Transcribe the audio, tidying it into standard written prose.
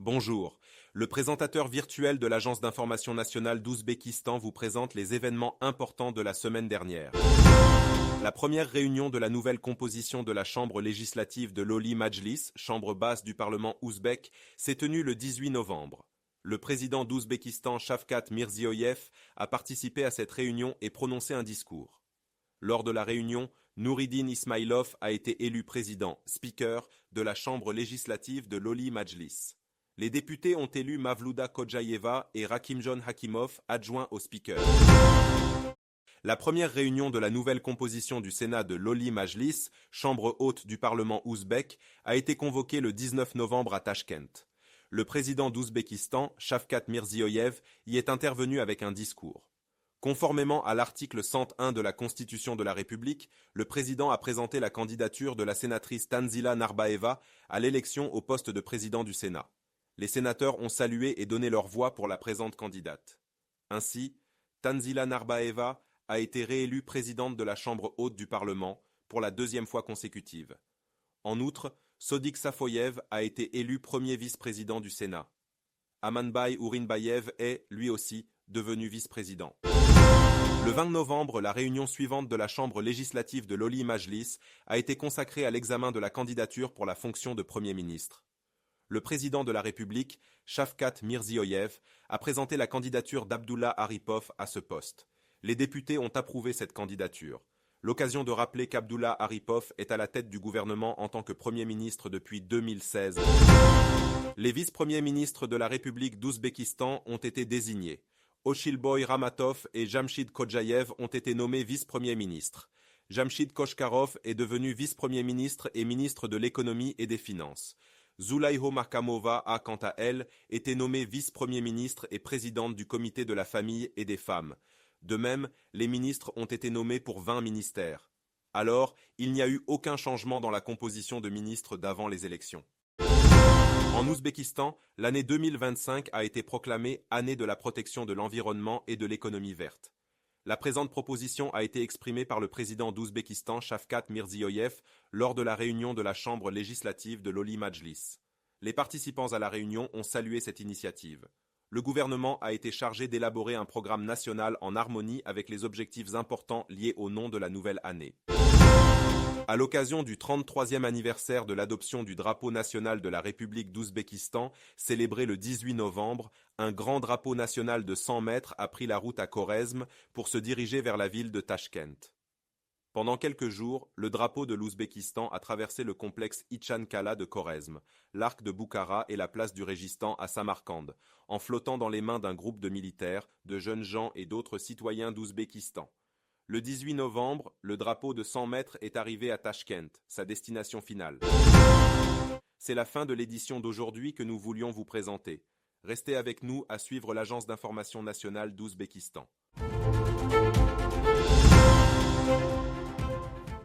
Bonjour, le présentateur virtuel de l'Agence d'information nationale d'Ouzbékistan vous présente les événements importants de la semaine dernière. La première réunion de la nouvelle composition de la Chambre législative de l'Oli Majlis, chambre basse du Parlement ouzbek, s'est tenue le 18 novembre. Le président d'Ouzbékistan, Shavkat Mirziyoyev, a participé à cette réunion et prononcé un discours. Lors de la réunion, Nouridine Ismailov a été élu président, speaker, de la Chambre législative de l'Oli Majlis. Les députés ont élu Mavlouda Kodjayeva et Rakimjon Hakimov, adjoints au speaker. La première réunion de la nouvelle composition du Sénat de l'Oli Majlis, chambre haute du Parlement ouzbek, a été convoquée le 19 novembre à Tachkent. Le président d'Ouzbékistan, Shavkat Mirziyoyev, y est intervenu avec un discours. Conformément à l'article 101 de la Constitution de la République, le président a présenté la candidature de la sénatrice Tanzila Narbaeva à l'élection au poste de président du Sénat. Les sénateurs ont salué et donné leur voix pour la présente candidate. Ainsi, Tanzila Narbaeva a été réélue présidente de la Chambre haute du Parlement pour la deuxième fois consécutive. En outre, Sodik Safoyev a été élu premier vice-président du Sénat. Amanbay Urinbayev est, lui aussi, devenu vice-président. Le 20 novembre, la réunion suivante de la Chambre législative de l'Oli Majlis a été consacrée à l'examen de la candidature pour la fonction de Premier ministre. Le président de la République, Shavkat Mirziyoyev, a présenté la candidature d'Abdullah Aripov à ce poste. Les députés ont approuvé cette candidature. L'occasion de rappeler qu'Abdullah Aripov est à la tête du gouvernement en tant que Premier ministre depuis 2016. Les vice-premiers ministres de la République d'Ouzbékistan ont été désignés. Oshilboy Ramatov et Jamshid Kodjayev ont été nommés vice-premiers ministres. Jamshid Koshkarov est devenu vice-premier ministre et ministre de l'économie et des finances. Zulaiho Markamova a, quant à elle, été nommée vice-premier ministre et présidente du comité de la famille et des femmes. De même, les ministres ont été nommés pour 20 ministères. Alors, il n'y a eu aucun changement dans la composition de ministres d'avant les élections. En Ouzbékistan, l'année 2025 a été proclamée année de la protection de l'environnement et de l'économie verte. La présente proposition a été exprimée par le président d'Ouzbékistan, Shavkat Mirziyoyev, lors de la réunion de la Chambre législative de l'Oli Majlis. Les participants à la réunion ont salué cette initiative. Le gouvernement a été chargé d'élaborer un programme national en harmonie avec les objectifs importants liés au nom de la nouvelle année. À l'occasion du 33e anniversaire de l'adoption du drapeau national de la République d'Ouzbékistan, célébré le 18 novembre, un grand drapeau national de 100 mètres a pris la route à Khorezm pour se diriger vers la ville de Tachkent. Pendant quelques jours, le drapeau de l'Ouzbékistan a traversé le complexe Ichan Kala de Khorezm, l'arc de Boukhara et la place du Régistan à Samarcande, en flottant dans les mains d'un groupe de militaires, de jeunes gens et d'autres citoyens d'Ouzbékistan. Le 18 novembre, le drapeau de 100 mètres est arrivé à Tachkent, sa destination finale. C'est la fin de l'édition d'aujourd'hui que nous voulions vous présenter. Restez avec nous à suivre l'Agence d'information nationale d'Ouzbékistan.